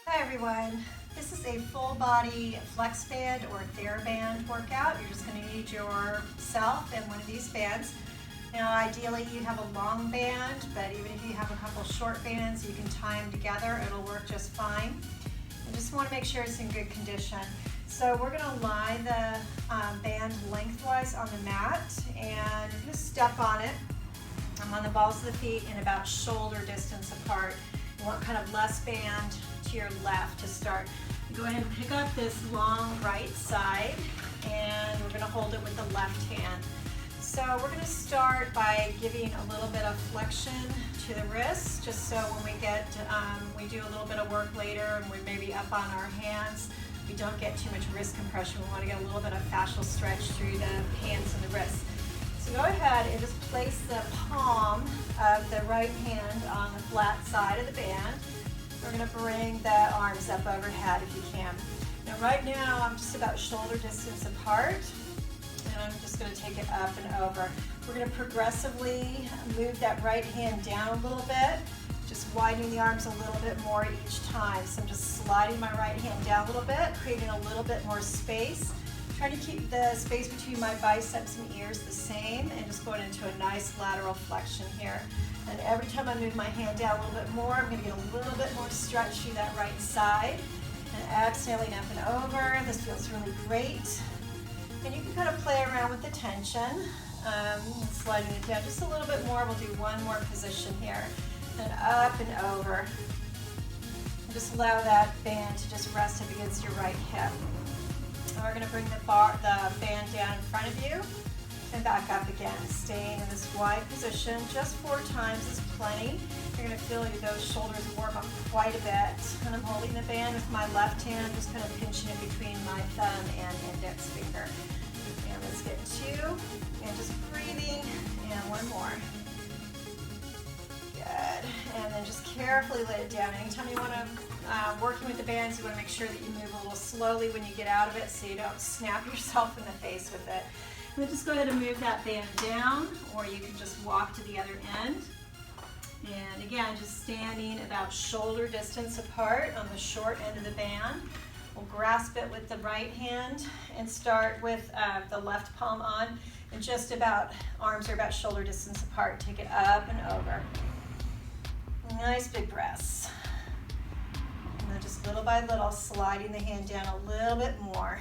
Hi everyone, this is a full body flex band or TheraBand workout. You're just going to need yourself and one of these bands. Now ideally you have a long band, but even if you have a couple short bands, you can tie them together. It'll work just fine. You just want to make sure it's in good condition. So we're going to lie the band lengthwise on the mat, and you're going to step on it. I'm on the balls of the feet and about shoulder distance apart. You want kind of less band to your left to start. Go ahead and pick up this long right side, and we're going to hold it with the left hand. So we're going to start by giving a little bit of flexion to the wrists, just so when we do a little bit of work later and we may be up on our hands, we don't get too much wrist compression. We want to get a little bit of fascial stretch through the hands and the wrists. So go ahead and just place the palm of the right hand on the flat side of the band. We're going to bring the arms up overhead if you can. Now right now I'm just about shoulder distance apart, and I'm just going to take it up and over. We're going to progressively move that right hand down a little bit, just widening the arms a little bit more each time. So I'm just sliding my right hand down a little bit, creating a little bit more space. Trying to keep the space between my biceps and ears the same, and just going into a nice lateral flexion here. And every time I move my hand down a little bit more, I'm going to get a little bit more stretch through that right side. And exhaling up and over. This feels really great. And you can kind of play around with the tension, sliding it down just a little bit more. We'll do one more position here. And up and over. And just allow that band to just rest up against your right hip. And we're going to bring the band down in front of you and back up again, staying in this wide position. Just 4 times is plenty. You're going to feel those shoulders warm up quite a bit. And I'm holding the band with my left hand, just kind of pinching it between my thumb and index finger. And let's get 2, and just breathing, and 1 more. Good. And then just carefully lay it down. Anytime you want to working with the bands, you want to make sure that you move a little slowly when you get out of it, so you don't snap yourself in the face with it. And then just go ahead and move that band down, or you can just walk to the other end. And again, just standing about shoulder distance apart on the short end of the band. We'll grasp it with the right hand and start with the left palm on, and just about, arms are about shoulder distance apart. Take it up and over. Nice big breaths. And then just little by little, sliding the hand down a little bit more.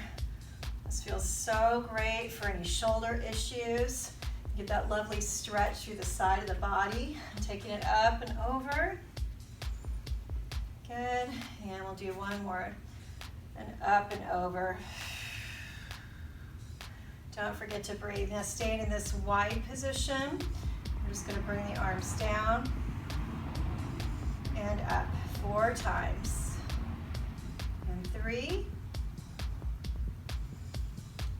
This feels so great for any shoulder issues. Get that lovely stretch through the side of the body. Taking it up and over. Good. And we'll do 1 more. And up and over. Don't forget to breathe. Now staying in this wide position. I'm just going to bring the arms down and up 4 times. And 3.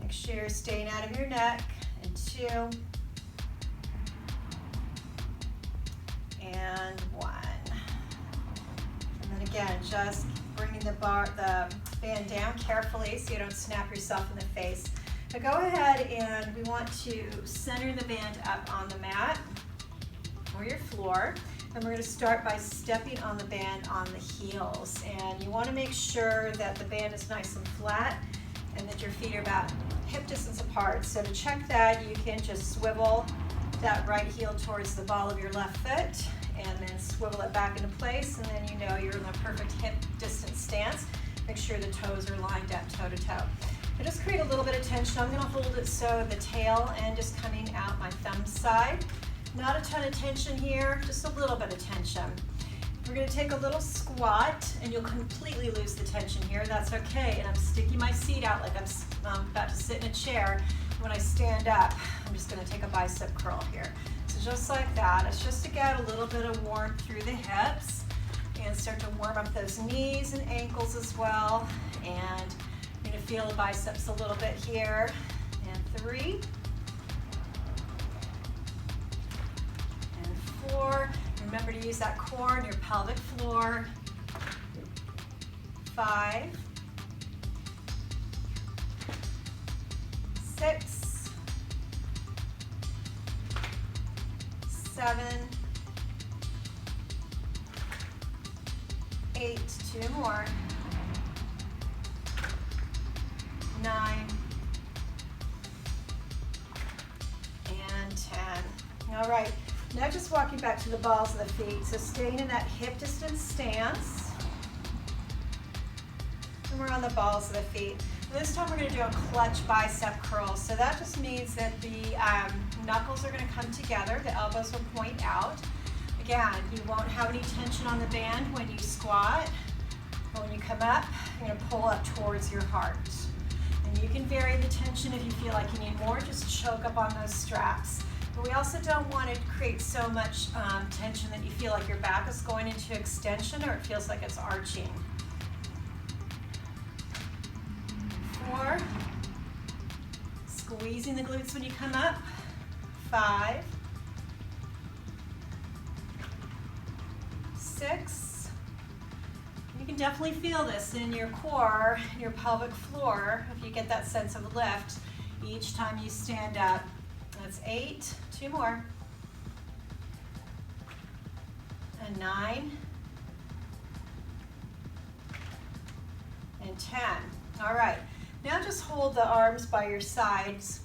Make sure you're staying out of your neck. And 2. And 1. And then again, just bringing the band down carefully so you don't snap yourself in the face. Now go ahead, and we want to center the band up on the mat or your floor. And we're going to start by stepping on the band on the heels. And you want to make sure that the band is nice and flat and that your feet are about hip distance apart. So to check that, you can just swivel that right heel towards the ball of your left foot, and then swivel it back into place, and then you know you're in the perfect hip distance stance. Make sure the toes are lined up toe to toe. I just create a little bit of tension. I'm going to hold it so the tail end is coming out my thumb side. Not a ton of tension here, just a little bit of tension. We're going to take a little squat, and you'll completely lose the tension here. That's okay. And I'm sticking my seat out like I'm about to sit in a chair. When I stand up, I'm just going to take a bicep curl here. So just like that. It's just to get a little bit of warmth through the hips and start to warm up those knees and ankles as well. And you're going to feel the biceps a little bit here. And 3. And 4. Remember to use that core in your pelvic floor. 5. 6. 7. 8, 2 more, 9, and 10. All right, now just walking back to the balls of the feet. So staying in that hip distance stance. And we're on the balls of the feet. This time we're going to do a clutch bicep curl. So that just means that the knuckles are going to come together, the elbows will point out. Again, you won't have any tension on the band when you squat. But when you come up, you're going to pull up towards your heart. And you can vary the tension if you feel like you need more, just choke up on those straps. But we also don't want to create so much tension that you feel like your back is going into extension or it feels like it's arching. 4, squeezing the glutes when you come up. 5, 6. You can definitely feel this in your core, your pelvic floor, if you get that sense of lift each time you stand up. That's 8, 2 more, and 9, and 10. All right, now just hold the arms by your sides,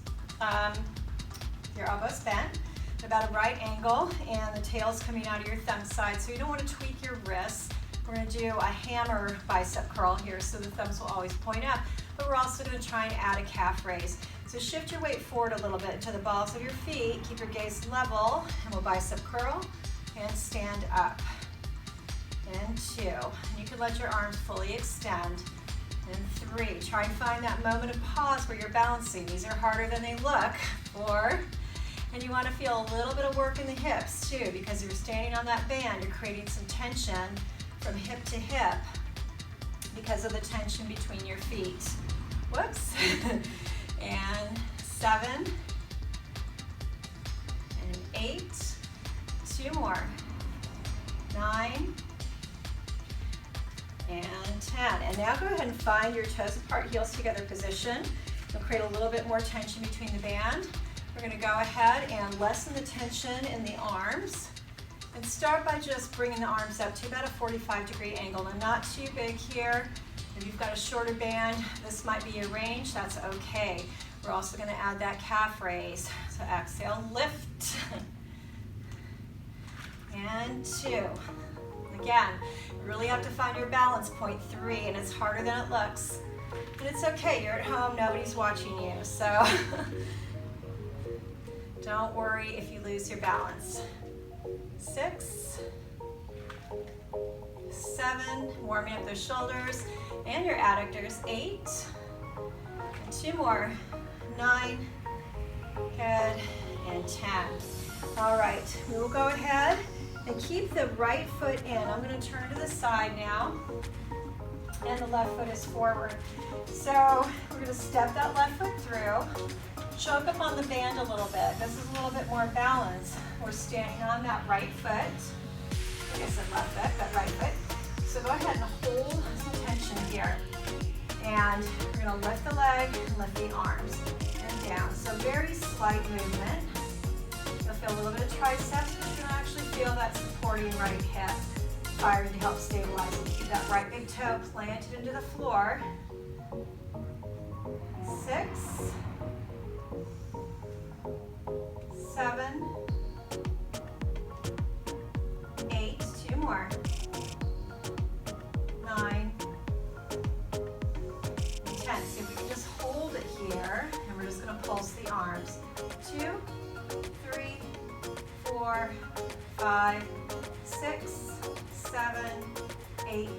your elbows bent, at about a right angle, and the tail's coming out of your thumb side, so you don't want to tweak your wrists. We're going to do a hammer bicep curl here, so the thumbs will always point up, but we're also going to try and add a calf raise. So shift your weight forward a little bit to the balls of your feet, keep your gaze level, and we'll bicep curl, and stand up. And 2, and you can let your arms fully extend. And 3, try and find that moment of pause where you're balancing. These are harder than they look. 4, and you want to feel a little bit of work in the hips too, because you're standing on that band, you're creating some tension from hip to hip because of the tension between your feet. Whoops. And 7, and 8, 2 more, 9, and 10. And now go ahead and find your toes apart, heels together position. You'll create a little bit more tension between the band. We're going to go ahead and lessen the tension in the arms. And start by just bringing the arms up to about a 45-degree angle. And not too big here. If you've got a shorter band, this might be your range, that's okay. We're also going to add that calf raise. So exhale, lift. And 2. Again, you really have to find your balance point. 3, and it's harder than it looks. And it's okay, you're at home, nobody's watching you. So don't worry if you lose your balance. 6, 7, warming up those shoulders and your adductors. 8, and 2 more, 9, good, and 10. All right, we will go ahead and keep the right foot in. I'm going to turn to the side now, and the left foot is forward. So we're going to step that left foot through, choke up on the band a little bit. This is a little bit more balance. We're standing on that right foot. I guess I left foot, but right foot. So go ahead and hold some tension here. And we're going to lift the leg and lift the arms and down. So very slight movement. You'll feel a little bit of triceps, but you're going to actually feel that supporting right hip firing to help stabilize and keep that right big toe planted into the floor. 6, 7, 8, 2 more, 9, and 10. See if we can just hold it here, and we're just going to pulse the arms. 2, 3, 4, 5, 6, 7, 8,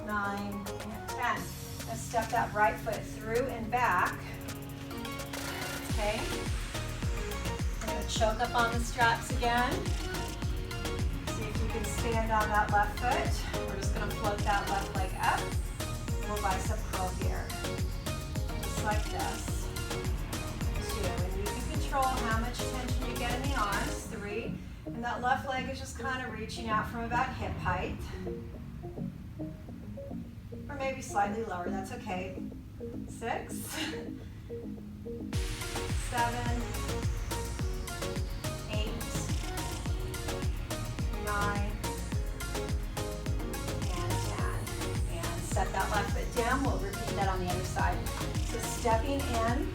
9, and 10. Let's step that right foot through and back. Okay. We're going to choke up on the straps again. See if you can stand on that left foot. We're just going to float that left leg up. We'll bicep curl here. Just like this. 2. And you can control how much tension you get in the arms. 3. And that left leg is just kind of reaching out from about hip height. Or maybe slightly lower, that's okay. 6, 7, 8, 9, and 10. down. We'll repeat that on the other side. So stepping in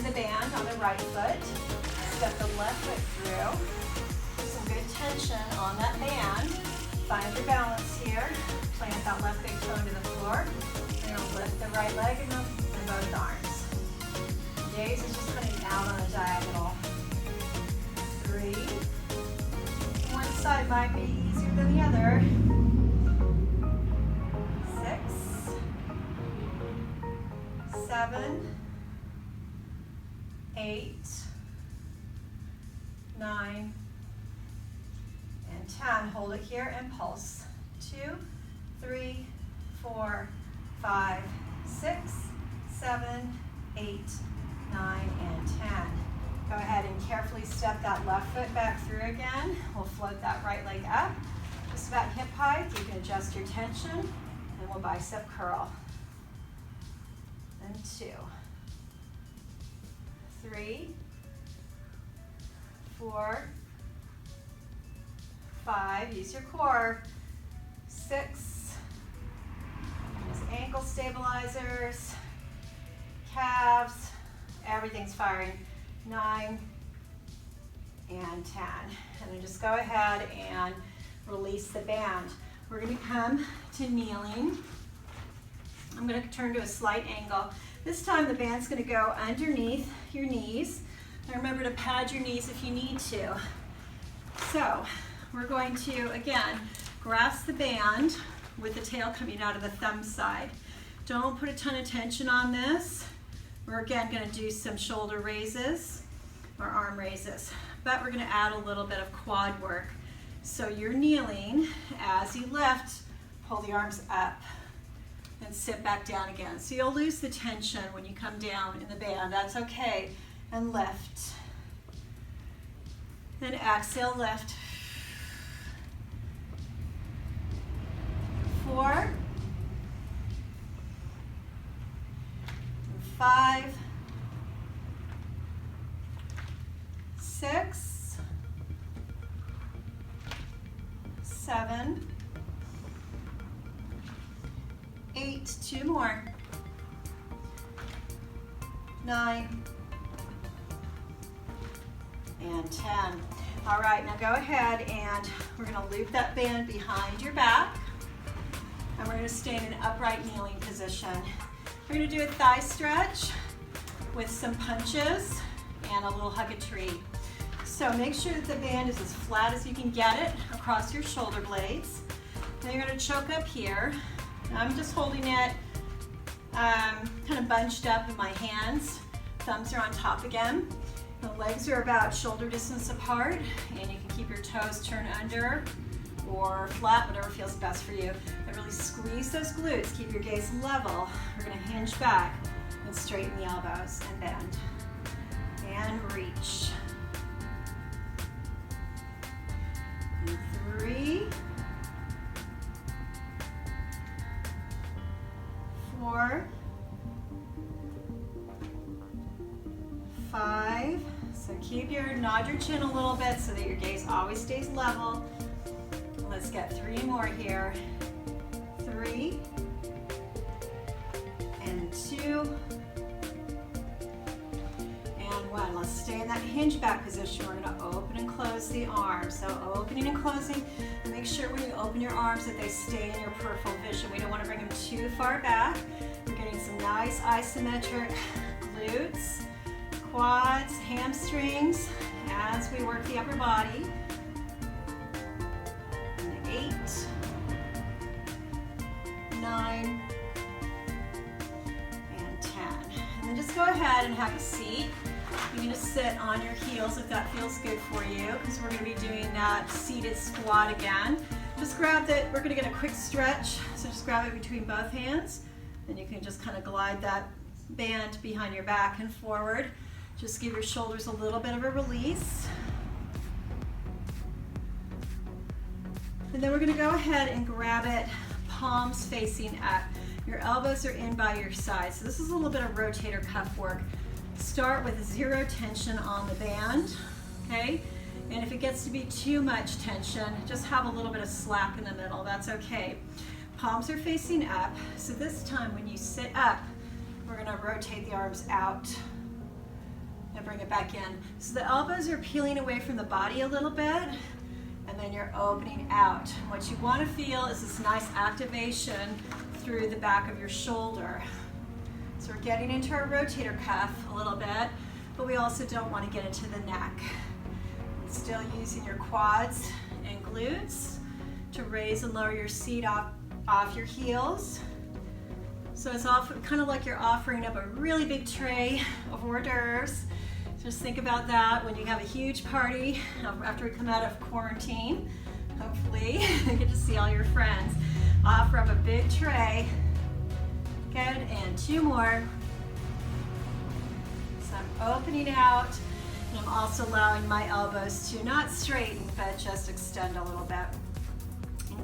the band on the right foot, step the left foot through. Some good tension on that band. Find your balance here. Plant that left big toe into the floor. You're going to lift the right leg and both arms. Gaze is just coming out on a diagonal. 3. One side might be easier than the other. 6, 7, 8, 9, and 10. Hold it here and pulse. 2, 3, 4, 5, 6, 7, 8, 9, and 10. Go ahead and carefully step that left foot back through again. We'll float that right leg up. Just about hip height. You can adjust your tension, and we'll bicep curl. And 2, 3, 4, 5, use your core, 6, use ankle stabilizers, calves, everything's firing, 9, and 10. And then just go ahead and release the band. We're going to come to kneeling. I'm going to turn to a slight angle. This time the band's going to go underneath your knees. And remember to pad your knees if you need to. So we're going to, again, grasp the band with the tail coming out of the thumb side. Don't put a ton of tension on this. We're again going to do some shoulder raises or arm raises, but we're going to add a little bit of quad work. So you're kneeling. As you lift, pull the arms up and sit back down again. So you'll lose the tension when you come down in the band. That's okay. And lift. Then exhale, lift. 4, 5, 6, 7, 8, 2 more, 9, and 10. All right, now go ahead and we're going to loop that band behind your back, and we're going to stay in an upright kneeling position. We're going to do a thigh stretch with some punches and a little hug a tree. So make sure that the band is as flat as you can get it across your shoulder blades. Then you're going to choke up here. I'm just holding it kind of bunched up in my hands. Thumbs are on top again. The legs are about shoulder distance apart, and you can keep your toes turned under or flat, whatever feels best for you. And really squeeze those glutes. Keep your gaze level. We're going to hinge back and straighten the elbows and bend. And reach. And 3, 4, 5. So nod your chin a little bit so that your gaze always stays level. Let's get 3 more here. 3, and 2, and 1. Let's stay in that hinge back position. We're going to open and close the arms. So opening and closing, and make sure when you open your arms that they stay in your peripheral vision. We don't want to bring them too far back. We're getting some nice isometric glutes, quads, hamstrings as we work the upper body. 8, 9, and 10. And then just go ahead and have a seat. You're going to sit on your heels if that feels good for you, because we're going to be doing that seated squat again. Just grab it. We're going to get a quick stretch. So just grab it between both hands, and you can just kind of glide that band behind your back and forward. Just give your shoulders a little bit of a release. And then we're going to go ahead and grab it, palms facing up. Your elbows are in by your side. So this is a little bit of rotator cuff work. Start with 0 tension on the band, okay? And if it gets to be too much tension, just have a little bit of slack in the middle. That's okay. palms are facing up. So this time when you sit up, we're gonna rotate the arms out and bring it back in. So the elbows are peeling away from the body a little bit, and then you're opening out. What you wanna feel is this nice activation through the back of your shoulder. So we're getting into our rotator cuff a little bit, but we also don't wanna get into the neck. Still using your quads and glutes to raise and lower your seat off your heels. So it's often kind of like you're offering up a really big tray of hors d'oeuvres. Just think about that when you have a huge party after we come out of quarantine. Hopefully you get to see all your friends. Offer up a big tray. Good, and 2 more. So I'm opening out, and I'm also allowing my elbows to not straighten, but just extend a little bit.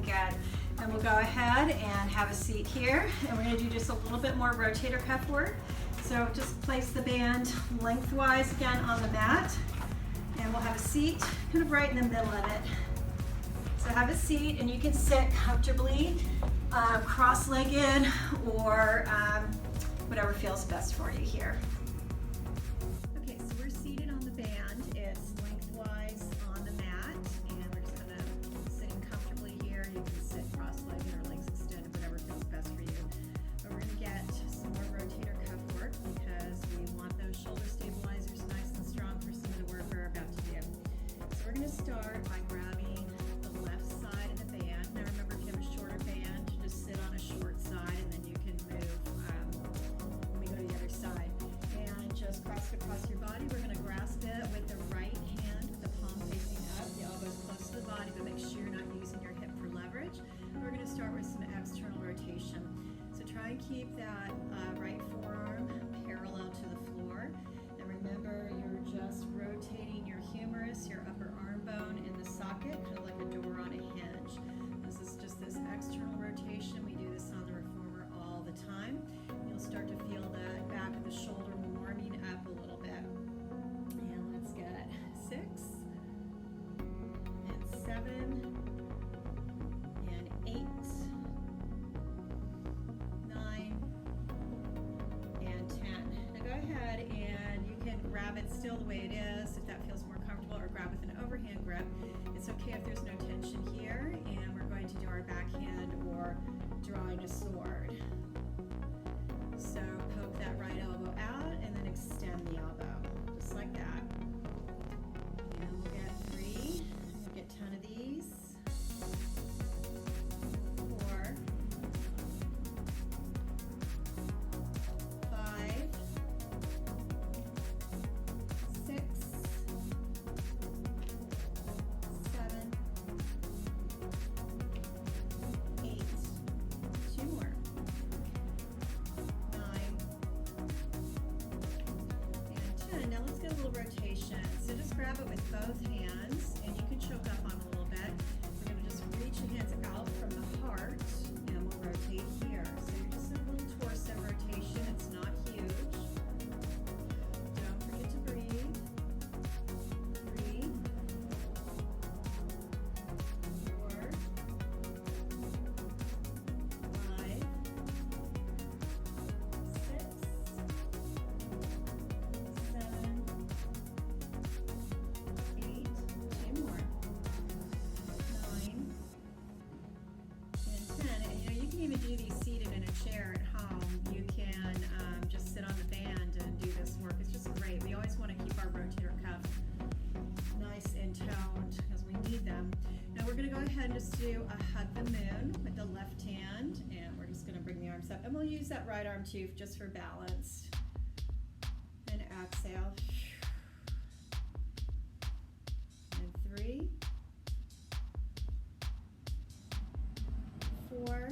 Good. And we'll go ahead and have a seat here, and we're gonna do just a little bit more rotator cuff work. So just place the band lengthwise again on the mat, and we'll have a seat kind of right in the middle of it. So have a seat, and you can sit comfortably, cross-legged, or whatever feels best for you here. Okay, so we're seated on the band. It's lengthwise on the mat, and we're just kind of sitting comfortably here. You can sit cross-legged or legs extended, whatever feels best for you. But we're gonna get some more rotator cuff work because we want those shoulder stabilizers nice and strong for some of the work we're about to do. So we're gonna start by grabbing the left side of the band. Now remember, if you have a shorter band, just sit on a short side, and then you can move when we go to the other side. And just cross it across your body. We're gonna grasp it with the right hand with the palm facing up, the elbows close to the body, but make sure you're not using your hip for leverage. We're gonna start with some external rotation. So try and keep that right forearm parallel to the floor. And remember, you're just rotating your humerus, your upper arm bone in the socket, kind of like a door on a hinge. This is just this external rotation. We do this on the reformer all the time. You'll start to feel that back of the shoulder warming up a little bit. And let's get 6 and 7 and 8, 9 and 10. Now go ahead and you can grab it still the way it is if that feels more comfortable, or grab with an overhand grip. It's okay if there's no tension here, and we're going to do our backhand or drawing a sword. So poke that right elbow out and then extend the elbow, just like that. And we'll get 3, we'll get 10 of these. 4, 5, 6, 7, 8, 2 more. 9 and 10. Now let's get a little rotation. So just grab it with both hands, and you can choke up on it a little bit. We're going to just reach your hands out from the heart, and we'll rotate here. So you're just in a little torso rotation. It's not huge. Don't forget to breathe. 3, 4, 5, 6, 7, 8, 2 more, 9 and 10. And you can even do these seated in a chair at home. You can just sit on the band and do this work. It's just great. We always want to keep our rotator cuff nice and toned because we need them. Now we're going to go ahead and just do a hug the moon with the left hand, and we're just going to bring the arms up, and we'll use that right arm too just for balance. And exhale. And 3, 4,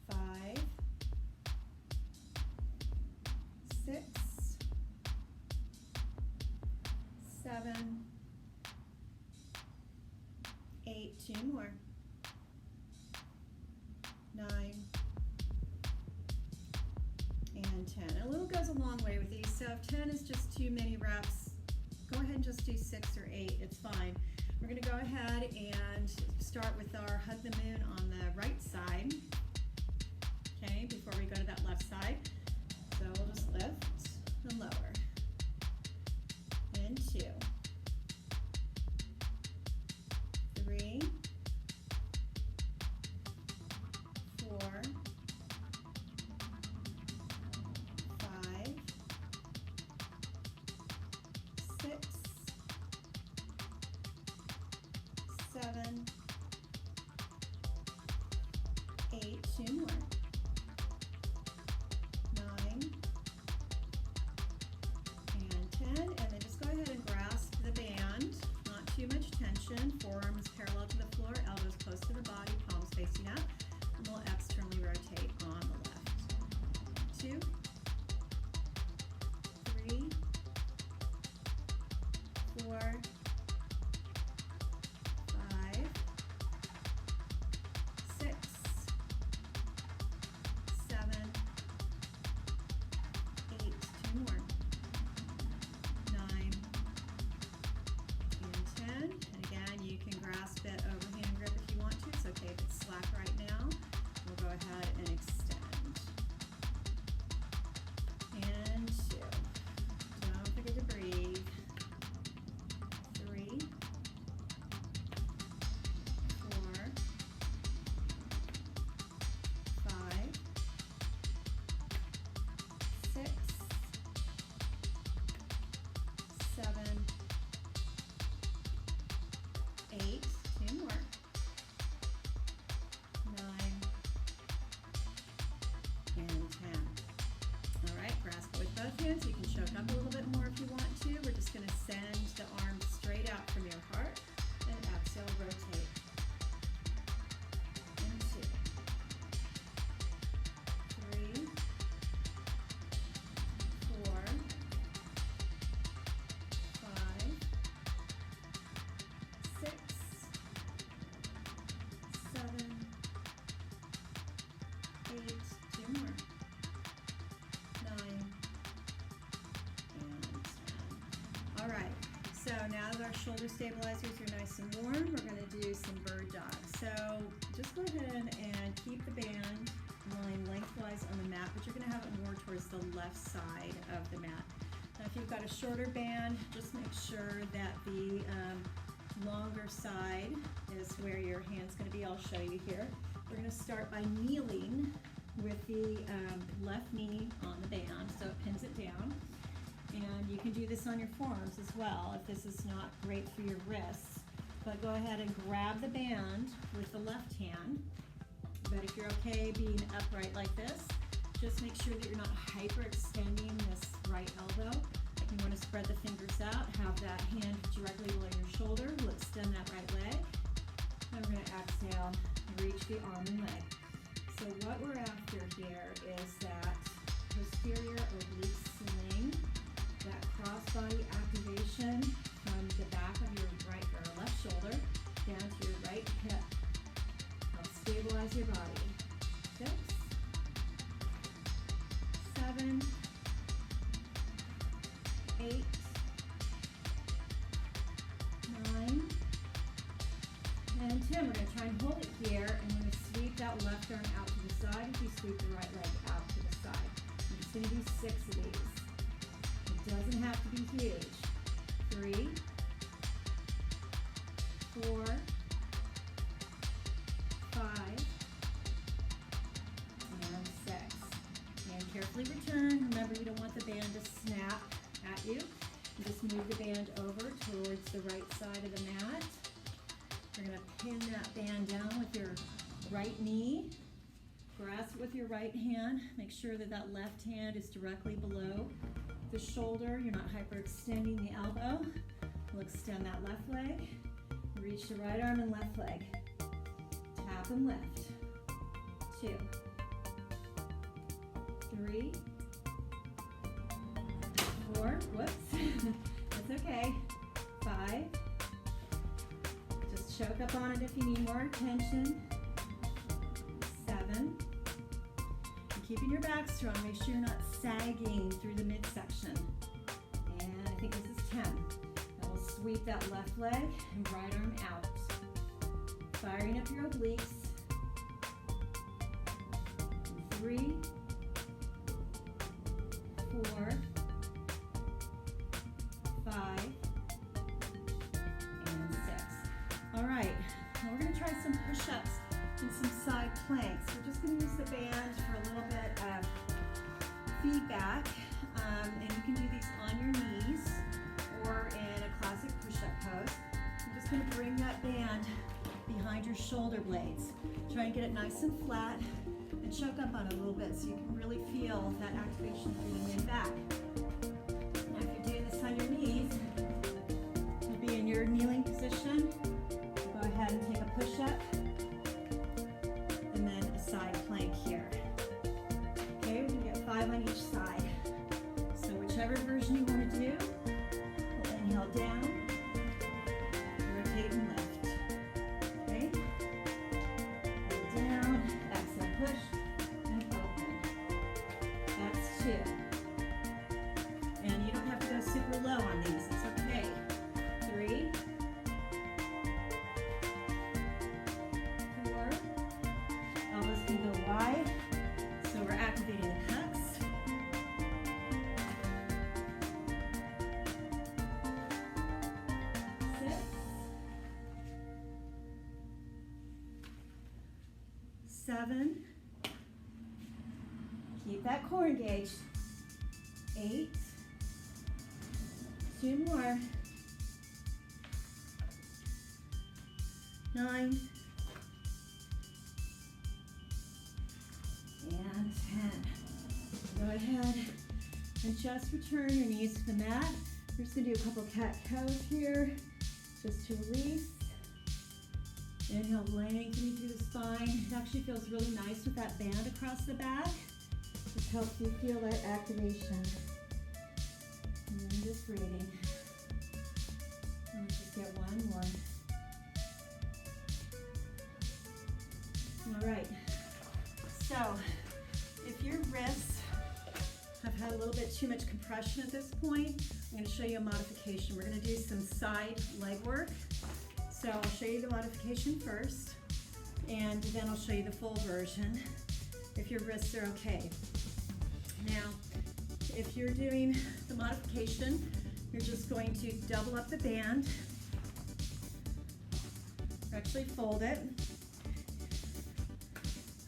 5, 6, 7, 8, 2 more, 9 and 10. A little goes a long way with these, so if 10 is just too many reps, go ahead and just do 6 or 8, it's fine. We're going to go ahead and start with our Hug the Moon on the right side, okay, before we go to that left side. So we'll just lift and lower. And 2, 3, 4, 5, 6, 7, 8, 2 more, 9, and 10, and then just go ahead and grasp the band, not too much tension, forearms parallel to the floor, elbows close to the body, palms facing up, and we'll externally rotate on the left. 2, 3, 4, 5, 6, 7, 8, 2 more, 9, and 10. And again, you can grasp it overhand grip if you want to. It's okay if it's slack right now. We'll go ahead and extend. And 2. Don't forget to breathe. 3, 4, 5, 6, 7, 8, 2 more, 9, and 10. All right, grasp it with both hands. You can choke up a little bit more if you want to. We're just going to send the arms straight out from your heart and exhale, rotate. And 2, 3, 4, 5, 6, 7, 8, 2 more, 9, and 10. All right, so now that our shoulder stabilizers are nice and warm, we're going to do some bird dog. So just go ahead and keep the band lying lengthwise on the mat, but you're going to have it more towards the left side of the mat. Now, if you've got a shorter band, just make sure that the longer side is where your hand's going to be. I'll show you here. We're going to start by kneeling with the left knee on the band, so it pins it down. And you can do this on your forearms as well if this is not great for your wrists. But go ahead and grab the band with the left hand. But if you're okay being upright like this, just make sure that you're not hyperextending this right elbow. You want to spread the fingers out, have that hand directly below your shoulder. We'll extend that right leg. And we're going to exhale and reach the arm and leg. So what we're after here is that posterior oblique sling, that crossbody activation from the back of your right or left shoulder down to your right hip. Help stabilize your body. 6, 7, 8, 9, and 10. We're going to try and hold it here, and we're going to sweep that left arm out to the side as you sweep the right leg out to the side. We're just going to do 6 of these. It doesn't have to be huge. 3, 4, 5, and 6. And carefully return. Remember, you don't want the band to snap at you. You just move the band over towards the right side of the mat. You're going to pin that band down with your right knee. Grasp it with your right hand. Make sure that that left hand is directly below the shoulder. You're not hyperextending the elbow. We'll extend that left leg. Reach the right arm and left leg. Tap and lift. 2, 3, 4, whoops, that's okay. 5, just choke up on it if you need more tension. 7, and keeping your back strong, make sure you're not sagging through the midsection. And I think this is 10. Now we'll sweep that left leg and right arm out. Firing up your obliques. 3, 4, 5, and 6. All right, now we're going to try some push-ups and some side planks. We're just going to use the band for a little bit of feedback, and you can do these on your knees or in a classic push-up pose. I'm just going to bring that band behind your shoulder blades. Try and get it nice and flat and choke up on it a little bit so you can really feel that activation through the mid-back. Now if you're doing this on your knees, you'll be in your kneeling position. Go ahead and take a push-up and then a side plank here. Okay, we're going to get 5 on each side. So whichever version you want to do, we'll inhale down, rotate and lift. Okay, hold down, exhale, push, and open. That's 2. And you don't have to go super low on these, it's okay. 3, 4, elbows can go wide, so we're activating the pecs. 6, 7, keep that core engaged. 8, 2 more. 9, and 10. Go ahead and just return your knees to the mat. We're just going to do a couple cat-cows here, just to release. Inhale, lengthening through the spine. It actually feels really nice with that band across the back. Just helps you feel that activation. And then just breathing. And just get 1 more. All right. So, if your wrists have had a little bit too much compression at this point, I'm going to show you a modification. We're going to do some side leg work. So I'll show you the modification first, and then I'll show you the full version if your wrists are okay. Now, if you're doing the modification, you're just going to double up the band, or actually fold it.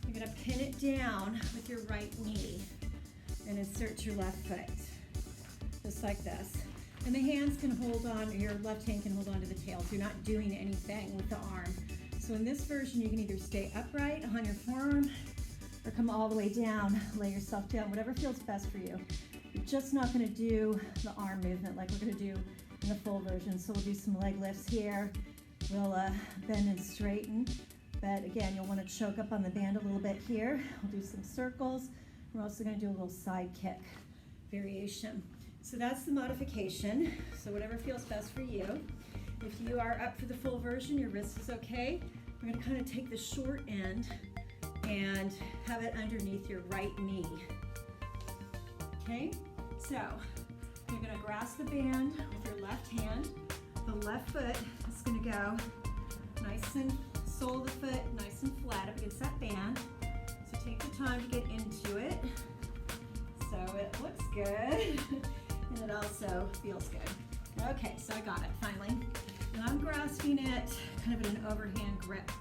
You're going to pin it down with your right knee and insert your left foot, just like this. And the hands can hold on, or your left hand can hold on to the tails. You're not doing anything with the arm. So in this version, you can either stay upright on your forearm or come all the way down, lay yourself down, whatever feels best for you. You're just not gonna do the arm movement like we're gonna do in the full version. So we'll do some leg lifts here. We'll bend and straighten. But again, you'll wanna choke up on the band a little bit here. We'll do some circles. We're also gonna do a little side kick variation. So that's the modification. So whatever feels best for you. If you are up for the full version, your wrist is okay. We're gonna kind of take the short end and have it underneath your right knee. Okay, so you're gonna grasp the band with your left hand. The left foot is gonna go nice and, sole of the foot nice and flat up against that band. So take the time to get into it. So it looks good. And it also feels good. Okay, so I got it finally. And I'm grasping it kind of in an overhand grip.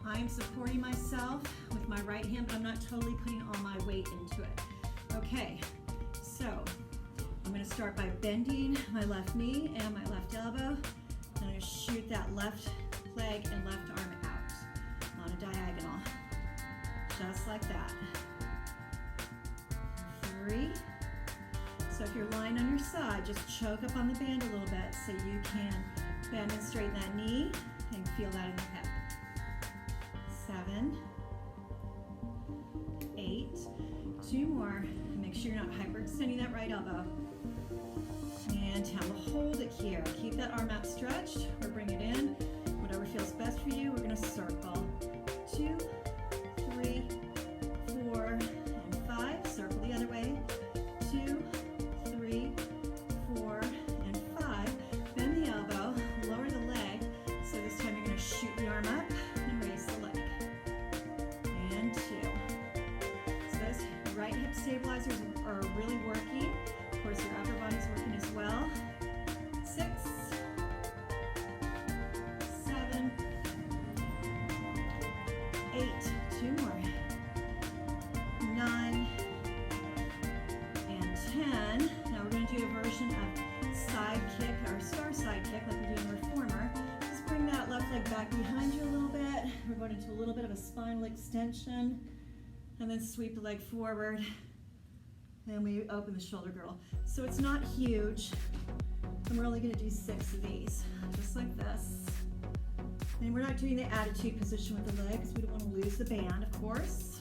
I'm supporting myself with my right hand, but I'm not totally putting all my weight into it. Okay, so I'm gonna start by bending my left knee and my left elbow. I'm gonna shoot that left leg and left arm out on a diagonal, just like that. 3. So if you're lying on your side, just choke up on the band a little bit so you can bend and straighten that knee and feel that in the hip. 7, 8, 2 more. Make sure you're not hyperextending that right elbow. And 10, we'll hold it here. Keep that arm out stretched or bring it in. Whatever feels best for you. We're gonna circle. 2, 3, 4, and 5. Circle the other way. 2, 3, 4, and 5. Bend the elbow. stabilizers are really working. Of course, your upper body's working as well. 6, 7, 8, 2 more, 9, and 10. Now we're going to do a version of side kick or star side kick like we do in reformer. Just bring that left leg back behind you a little bit. We're going into a little bit of a spinal extension, and then sweep the leg forward, and we open the shoulder girdle. So it's not huge, and we're only going to do 6 of these, just like this. And we're not doing the attitude position with the legs. We don't want to lose the band, of course.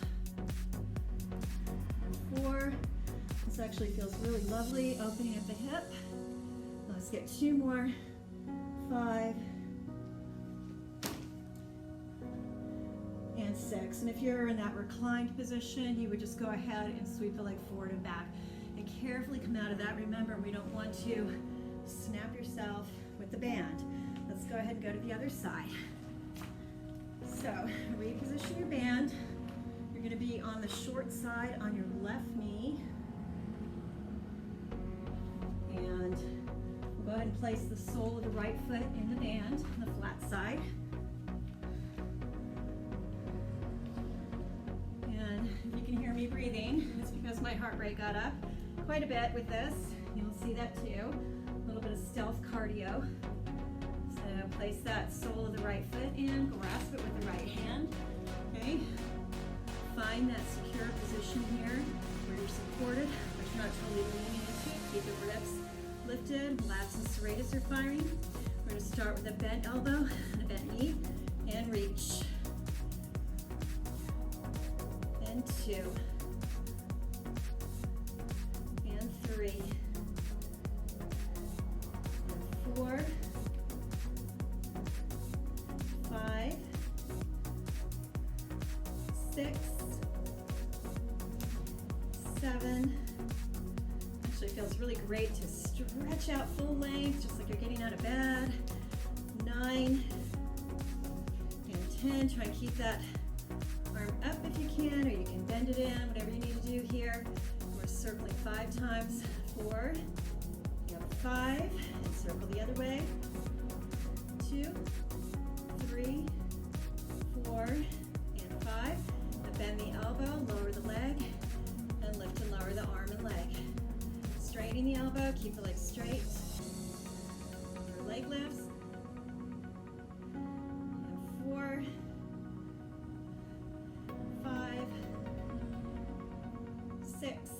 4. This actually feels really lovely, opening at the hip. Let's get 2 more. 5. And 6. And if you're in that reclined position, you would just go ahead and sweep the leg forward and back. And carefully come out of that. Remember, we don't want to snap yourself with the band. Let's go ahead and go to the other side. So, reposition your band. You're going to be on the short side on your left knee. And we'll go ahead and place the sole of the right foot in the band on the flat side. And if you can hear me breathing, it's because my heart rate got up quite a bit with this. You'll see that too. A little bit of stealth cardio. So place that sole of the right foot in, grasp it with the right hand. Okay. Find that secure position here where you're supported, but you're not totally leaning into it. Keep the ribs lifted, lats and serratus are firing. We're going to start with a bent elbow, a bent knee, and reach. And 2. And 3. And 4. 5. 6. 7. Actually feels really great to stretch out full length, just like you're getting out of bed. 9 and 10. Try and keep that arm up if you can, or you can bend it in, whatever you need to do here. We're circling 5 times. 4. You have 5, and circle the other way. 2, 3, 4, and 5. Now bend the elbow, lower the leg, and lift and lower the arm and leg. Straightening the elbow, keep the leg straight. Your leg lifts. And 4, 5, 6,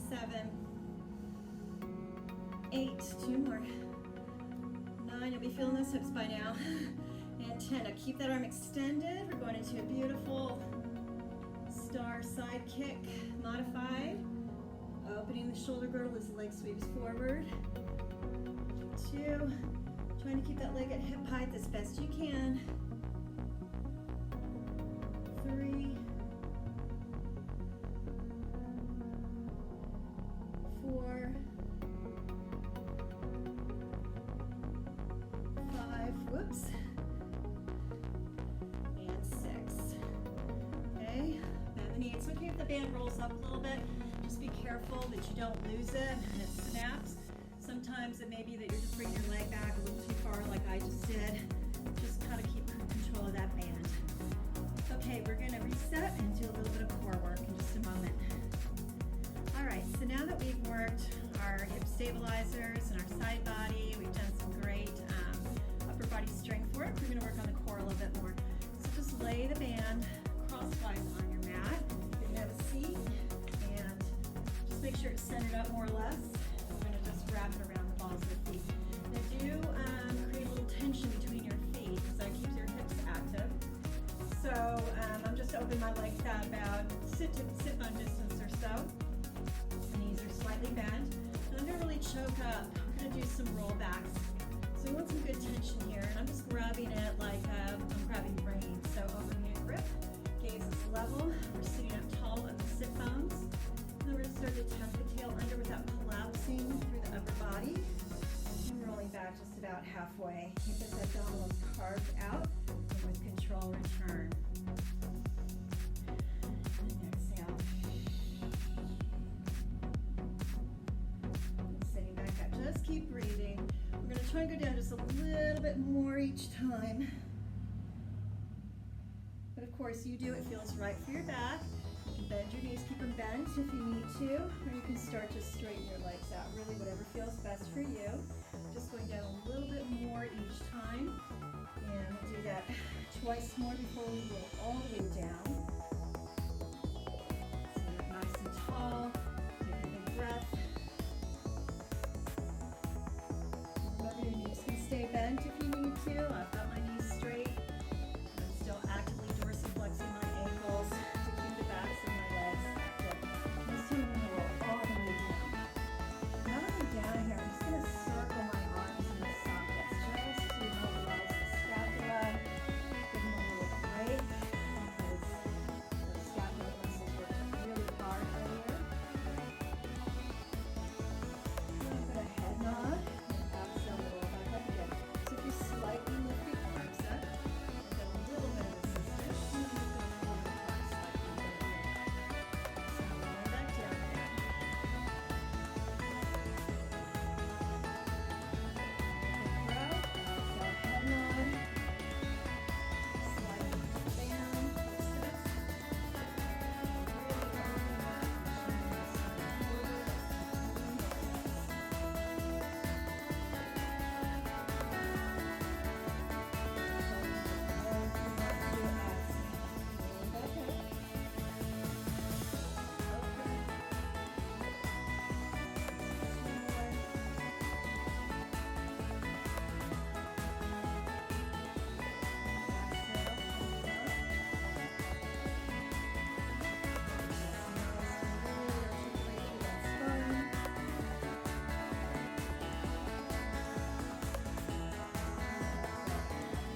7, 8, 2 more. 9, you'll be feeling those hips by now. And 10, now keep that arm extended. We're going into a beautiful star side kick, modified. Opening the shoulder girdle as the leg sweeps forward. 2, trying to keep that leg at hip height as best you can. 3, 4, 5, whoops, and 6. Okay, bend the knee. It's okay if the band rolls up a little bit. Just be careful that you don't lose it and it snaps. Sometimes it may be that you're just bringing your leg back a little too far like I just did. Just kind of keep control of that band. Okay, we're going to reset and do a little bit of core work in just a moment. All right, so now that we've worked our hip stabilizers and our side body, we've done some great upper body strength work. We're going to work on the core a little bit more. So just lay the band crosswise on your mat. You're going to have a seat and just make sure it's centered up more or less. We're going to just wrap it around the balls of the feet. Now do create a little tension between your feet because that keeps your hips active. So I'm just opening my legs out about sit bone distance or so. Knees are slightly bent. And I'm going to really choke up. I'm going to do some roll backs. So we want some good tension here. And I'm just grabbing it like I'm grabbing brain. So overhand grip, gaze is level. We're sitting up tall on the sit bones. And then we're going to start to tuck the tail under without collapsing through the upper body. And rolling back just about halfway. Keep those abdominals carved out. And with control, return. And exhale. just keep breathing. We're going to try and go down just a little bit more each time. But of course, you do what feels right for your back. You can bend your knees, keep them bent if you need to, or you can start to straighten your legs out. Really, whatever feels best for you. Just going down a little bit more each time. And we'll do that twice more before we roll all the way down. So nice and tall. Take a big breath. Remember, your knees can stay bent if you need to. I've got my knees straight. I'm still actively dorsiflexing my ankles to keep the backs of my legs active. This time I'm going to roll all the way down. Now that I'm down here, I'm just going to circle my arms in the sockets just to mobilize the scapula. Give them a little break because the scapular muscles worked really hard earlier. So I'm going to head nod and exhale, roll back up again. So if you slightly lift the arms up, get a little bit of assistance, and then you're going to pull the arms slightly over. So roll back down again. Big breath, so head nod, slightly lift down, assist. Really opening up and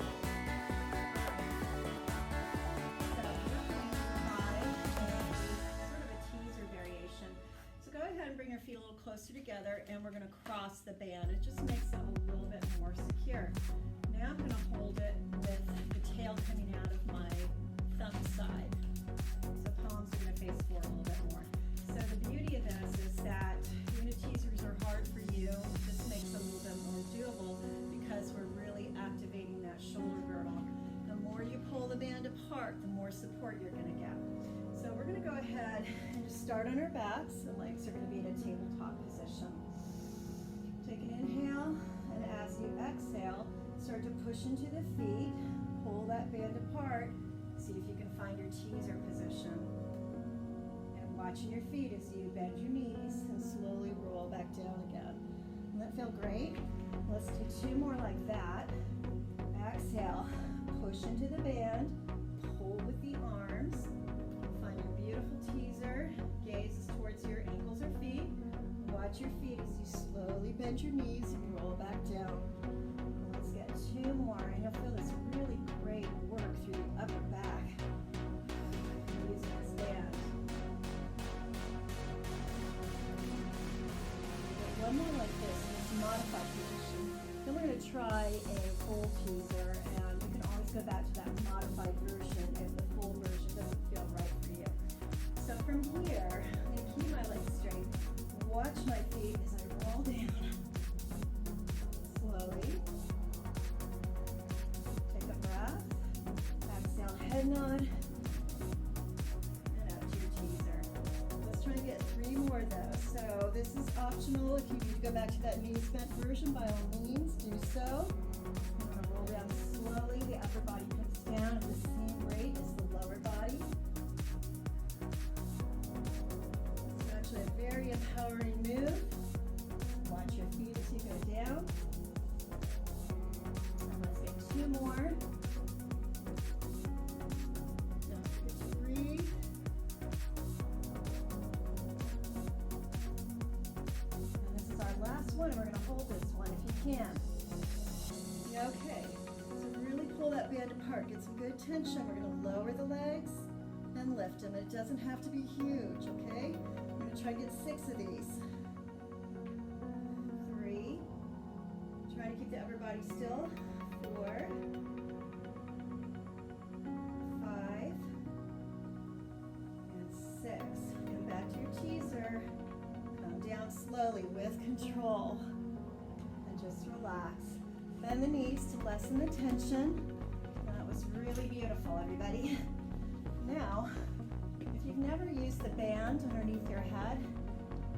showing yourself. Bring your feet a little closer together, and we're going to cross the band. It just makes it a little bit more secure. Now I'm going to hold it with the tail coming out of my thumb side. So palms are going to face forward a little bit more. So the beauty of this is that teasers are hard for you. This makes it a little bit more doable because we're really activating that shoulder girdle. The more you pull the band apart, the more support you're going to get. So we're going to go ahead and just start on our backs. The legs are going to be in a tabletop position. Take an inhale, and as you exhale, start to push into the feet. Pull that band apart. See if you can find your teaser position. And watching your feet as you bend your knees and slowly roll back down again. Doesn't that feel great? Let's do two more like that. Exhale, push into the band, pull with the arms. Beautiful teaser, gaze towards your ankles or feet. Watch your feet as you slowly bend your knees and roll back down. Let's get two more, and you'll feel this really great work through the upper back using this band. One more like this in this modified position. Then we're going to try a full teaser, and you can always go back to that modified version if the full version doesn't feel right for you. So from here, I'm going to keep my legs straight. Watch my feet as I roll down. Slowly. Take a breath. Exhale, head nod. And out to your teaser. Let's try and get three more though. So this is optional. If you need to go back to that knees bent version, by all means, do so. I'm going to roll down slowly. The upper body comes down at the same rate as the lower body. A very empowering move. Watch your feet as you go down. And let's get two more. Don't forget to breathe. And this is our last one. We're going to hold this one if you can. Okay. So really pull that band apart. Get some good tension. We're going to lower the legs and lift them. It doesn't have to be huge, okay? I'm going to try to get 6 of these. 3. Try to keep the upper body still. 4. 5. And 6. Come back to your teaser. Come down slowly with control. bend the knees to lessen the tension. That was really beautiful, everybody. Now, if you've never used the band underneath your head,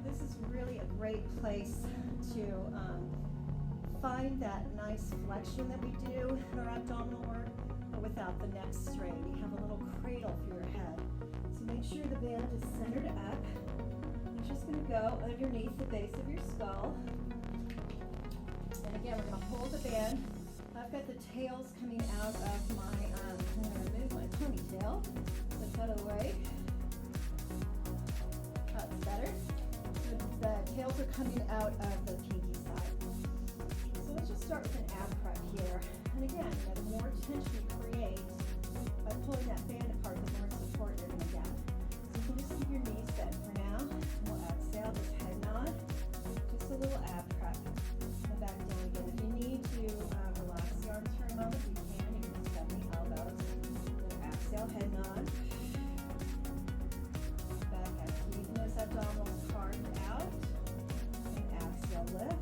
this is really a great place to find that nice flexion that we do in our abdominal work, but without the neck strain. You have a little cradle for your head. So make sure the band is centered up. It's just going to go underneath the base of your skull. And again, we're going to hold the band. I've got the tails coming out of my, I'm going to remove my ponytail. Put that away. That's better. The tails are coming out of the pinky side. So let's just start with an ab prep here. And again, the more tension you create by pulling that band apart, the more support you're going to get. So you can just keep your knees bent for now. We'll exhale, just head nod. Just a little ab prep. And back down again. If you need to relax the arms for a moment, you can. You can just bend the elbows. Exhale, head nod. Back up. Keeping those abdominals carved out. And exhale, lift.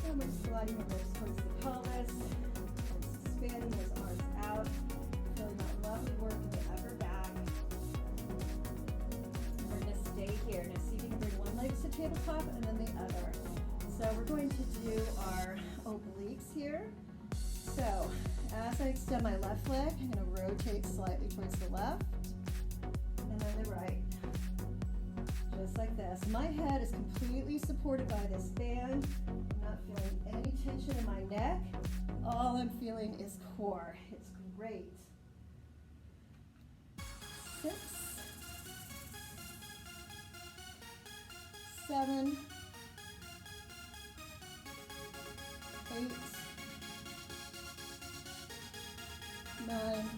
And we're sliding the lips towards the pelvis. And suspending those arms out. Feeling that lovely work in the upper back. And we're going to stay here. Now see if you can bring one leg to the tabletop and then the other. So we're going to do our obliques here. So as I extend my left leg, I'm going to rotate slightly towards the left and then the right. Just like this. My head is completely supported by this band. I'm not feeling any tension in my neck. All I'm feeling is core. It's great. 6, 7, 8, 9,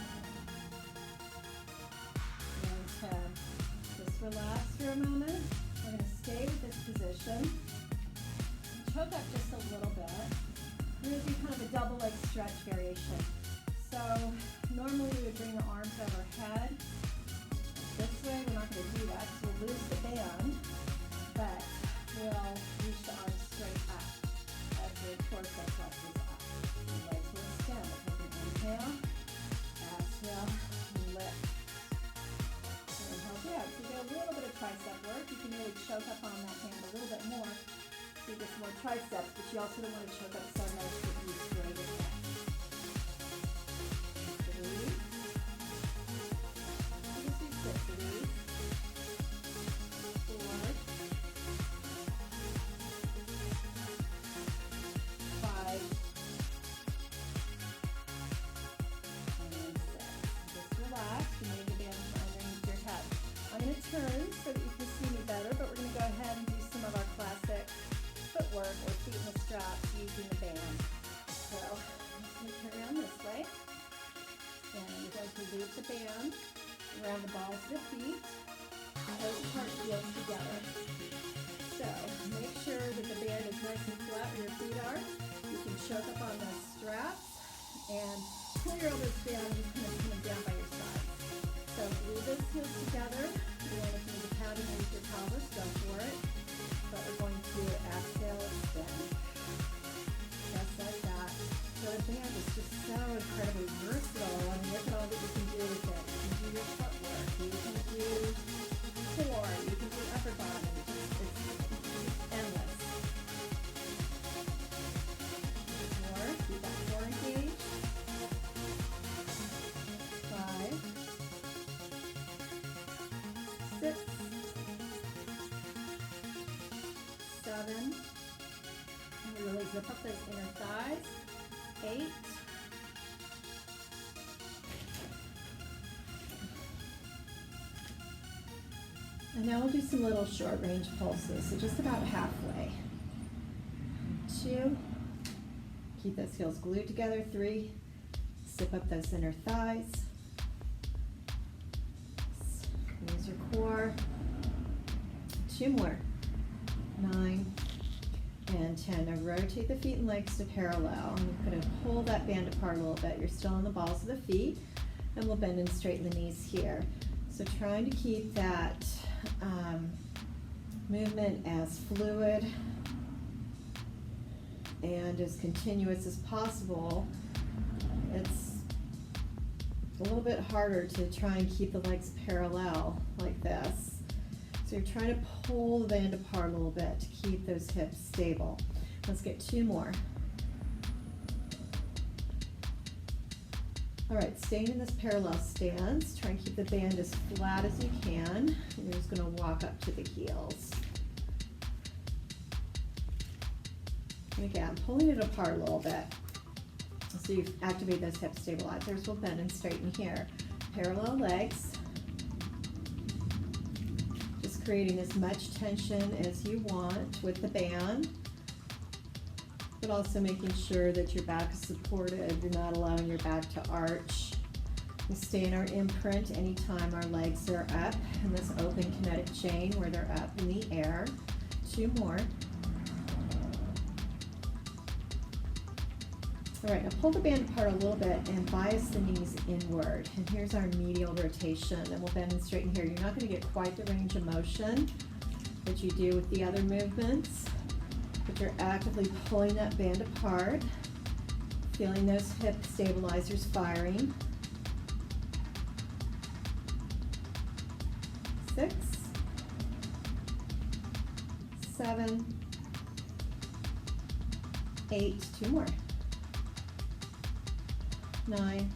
and 10. Just relax for a moment. We're going to stay with this position. Choke up just a little bit. We're going to do kind of a double leg stretch variation. So normally we would bring the arms overhead. This way we're not going to do that because we'll lose the band, but we'll reach the arms straight up as the torso flexes up. The legs will extend. We'll take an inhale, exhale, lift. Inhale down. So you get a little bit of tricep work. You can really choke up on that hand a little bit more so you get some more triceps, but you also don't want to choke up so much that you strain your neck. 3. Just do 6 of these. 4. 5. And 6. Just relax. You move the band from underneath your head. I'm going to turn so that you can see me better, but we're going to go ahead and do some of our classic footwork or feet in the straps using the band. So I'm just going to turn around this way. And we're going to loop the band around the balls of the feet and those part heels together. So make sure that the band is nice and flat where your feet are. You can choke up on those straps and pull your elbows down and just kind of coming down by your side. So glue those heels together. You want to do the pounding with your pelvis, go for it. But we're going to exhale, extend. Just like that. So the band is just so incredibly versatile. I mean, look at all that you can do with it. You can do your footwork. You can do core. You can do upper body. It's endless. More. Keep that core engaged. 5, 6, 7, and we really zip up those inner thighs. 8, and now we'll do some little short range pulses, so just about halfway. 2, keep those heels glued together. 3, zip up those inner thighs. Use your core. 2 more. 9 and 10. Now rotate the feet and legs to parallel. I'm going to pull that band apart a little bit. You're still on the balls of the feet, and we'll bend and straighten the knees here. So trying to keep that movement as fluid and as continuous as possible, it's a little bit harder to try and keep the legs parallel like this. So you're trying to pull the band apart a little bit to keep those hips stable. Let's get 2 more. All right, staying in this parallel stance, try and keep the band as flat as you can. And you're just gonna walk up to the heels. And again, pulling it apart a little bit. So you activate those hip stabilizers. We'll bend and straighten here. Parallel legs. Just creating as much tension as you want with the band, but also making sure that your back is supported. You're not allowing your back to arch. We stay in our imprint anytime our legs are up in this open kinetic chain where they're up in the air. 2 more. All right, now pull the band apart a little bit and bias the knees inward. And here's our medial rotation. And we'll bend and straighten here. You're not going to get quite the range of motion that you do with the other movements, but you're actively pulling that band apart, feeling those hip stabilizers firing. 6, 7, 8, 2 more. 9,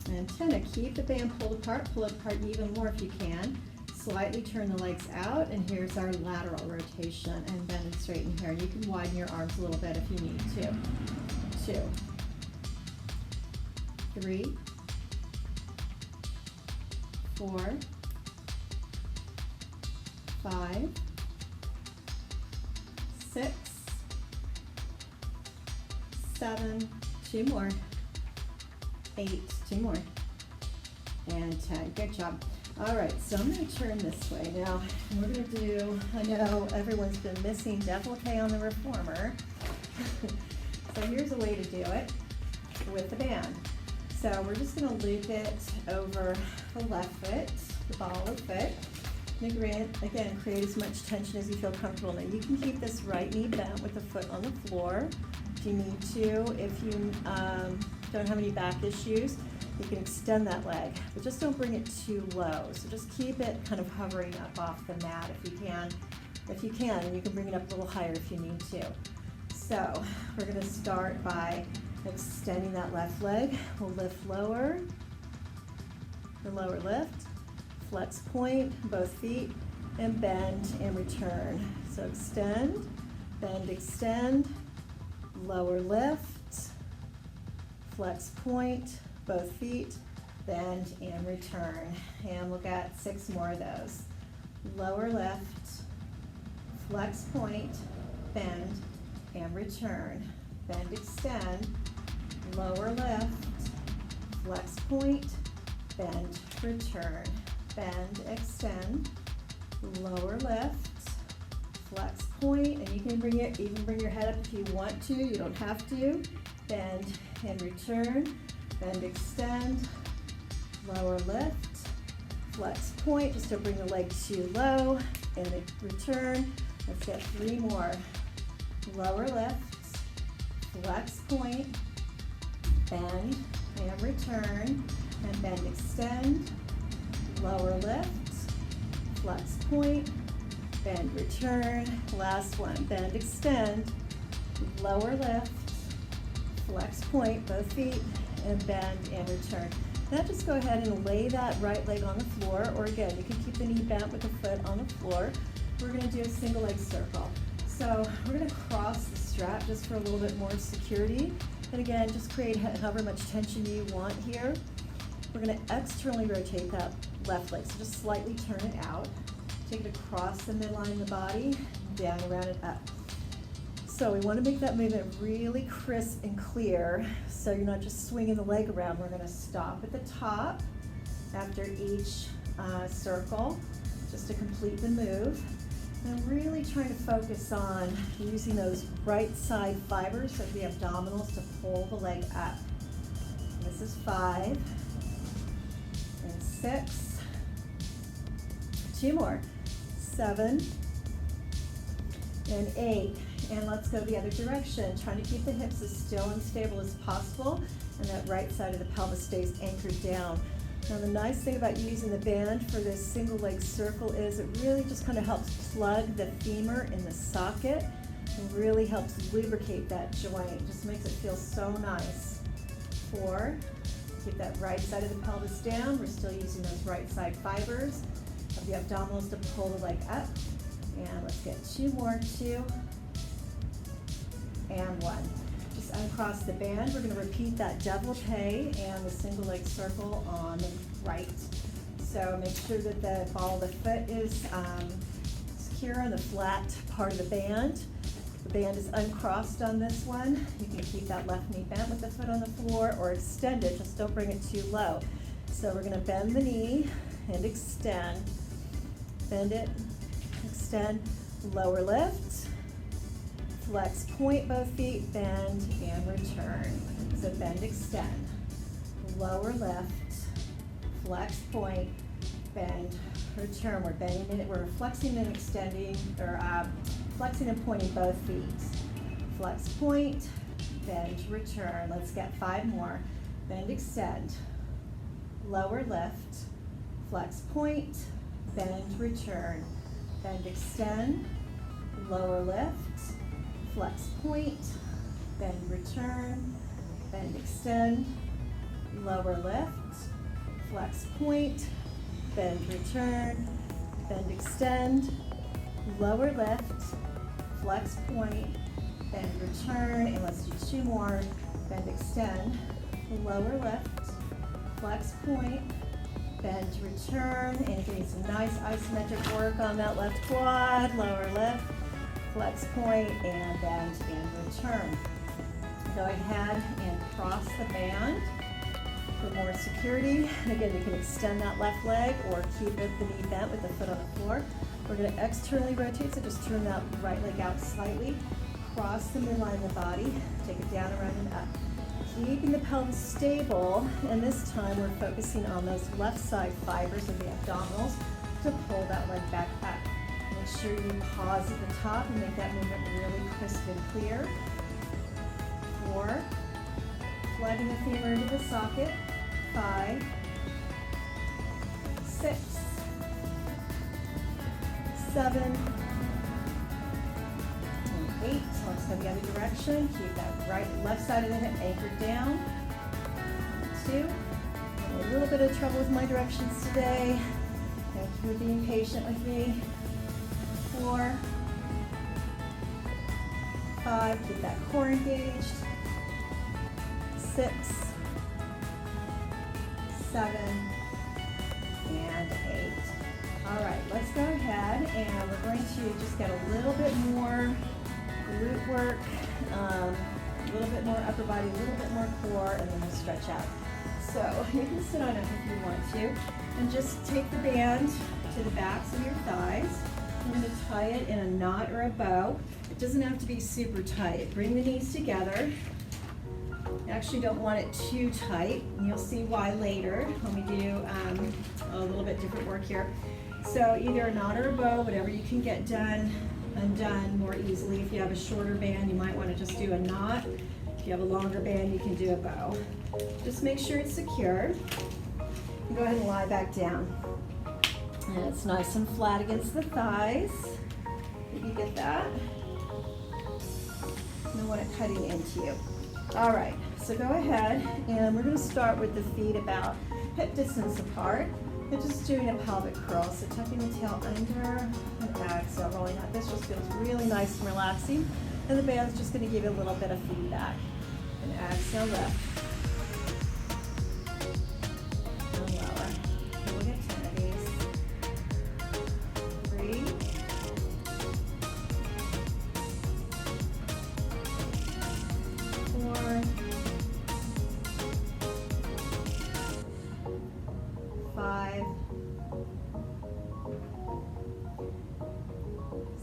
and 10. Now keep the band pulled apart, pull it apart even more if you can. Slightly turn the legs out, and here's our lateral rotation, and bend and straighten here. You can widen your arms a little bit if you need to. 2, 3, 4, 5, 6, 7, 2 more, 8, 2 more, and 10. Good job. All right, so I'm going to turn this way now. We're going to do, I know everyone's been missing développé on the reformer. So here's a way to do it with the band. So we're just going to loop it over the left foot, the ball of foot. And again, create as much tension as you feel comfortable. Now you can keep this right knee bent with the foot on the floor if you need to. If you don't have any back issues, you can extend that leg, but just don't bring it too low. So just keep it kind of hovering up off the mat if you can. If you can, and you can bring it up a little higher if you need to. So we're going to start by extending that left leg. We'll lift lower, the lower lift, flex point, both feet, and bend and return. So extend, bend, extend, lower lift, flex point, both feet, bend and return. And we'll get 6 more of those. Lower lift, flex point, bend and return. Bend, extend, lower lift, flex point, bend, return. Bend, extend, lower lift, flex point, and you can even bring your head up if you want to. You don't have to. Bend and return. Bend, extend, lower lift, flex point, just to bring the leg too low, and return. Let's get 3 more. Lower lift, flex point, bend and return, and bend, extend, lower lift, flex point, bend, return. Last one, bend, extend, lower lift, flex point, both feet, and bend and return. Now just go ahead and lay that right leg on the floor, or again, you can keep the knee bent with the foot on the floor. We're going to do a single leg circle. So we're going to cross the strap just for a little bit more security. And again, just create however much tension you want here. We're going to externally rotate that left leg, so just slightly turn it out. Take it across the midline of the body, down, around, and up. So we want to make that movement really crisp and clear, so you're not just swinging the leg around. We're going to stop at the top after each circle, just to complete the move. And really trying to focus on using those right side fibers of the abdominals to pull the leg up. This is 5 and 6. 2 more. 7 and 8. and let's go the other direction. Trying to keep the hips as still and stable as possible, and that right side of the pelvis stays anchored down. Now the nice thing about using the band for this single leg circle is it really just kind of helps plug the femur in the socket and really helps lubricate that joint. Just makes it feel so nice. 4, keep that right side of the pelvis down. We're still using those right side fibers of the abdominals to pull the leg up. And let's get 2 more, 2 and 1. Just uncross the band. We're going to repeat that développé and the single leg circle on the right. So make sure that the ball of the foot is secure on the flat part of the band. The band is uncrossed on this one. You can keep that left knee bent with the foot on the floor or extend it, just don't bring it too low. So we're going to bend the knee and extend. Bend it, extend, lower lift, flex, point both feet, bend and return. So bend, extend, lower lift, flex, point, bend, return. We're bending it, we're flexing and extending, or flexing and pointing both feet. Flex, point, bend, return. Let's get 5 more. Bend, extend, lower lift, flex, point, bend, return. Bend, extend, lower lift, flex, point, bend, return, bend, extend, lower lift, flex, point, bend, return, bend, extend, lower lift, flex, point, bend, return, and let's do 2 more. Bend, extend, lower lift, flex, point, bend, return, and getting some nice isometric work on that left quad, lower lift, flex, point, and bend and return. Go ahead and cross the band for more security. And again, you can extend that left leg or keep it the knee bent with the foot on the floor. We're going to externally rotate, so just turn that right leg out slightly, cross the midline of the body, take it down, around, and up. Keeping the pelvis stable, and this time we're focusing on those left side fibers of the abdominals to pull that leg back up. Make sure you pause at the top and make that movement really crisp and clear. 4, sliding the femur into the socket. 5, 6, 7, and 8. So let's go the other direction. Keep that left side of the hip anchored down. 2. A little bit of trouble with my directions today. Thank you for being patient with me. 4, 5. Keep that core engaged. 6, 7, and 8. All right, let's go ahead and we're going to just get a little bit more glute work, a little bit more upper body, a little bit more core, and then we'll stretch out. So you can sit on it if you want to, and just take the band to the backs of your thighs. I'm going to tie it in a knot or a bow. It doesn't have to be super tight. Bring the knees together. You actually don't want it too tight, and you'll see why later when we do a little bit different work here. So either a knot or a bow, whatever you can get undone more easily. If you have a shorter band, you might want to just do a knot. If you have a longer band, you can do a bow. Just make sure it's secure. And go ahead and lie back down. And it's nice and flat against the thighs. Did you get that? You don't want it cutting into you. All right, so go ahead, and we're going to start with the feet about hip distance apart. And just doing a pelvic curl, so tucking the tail under and exhale, rolling out. This just feels really nice and relaxing. And the band's just going to give you a little bit of feedback. And exhale, lift. And lower. We'll get 10 of these. 3. 4. 5,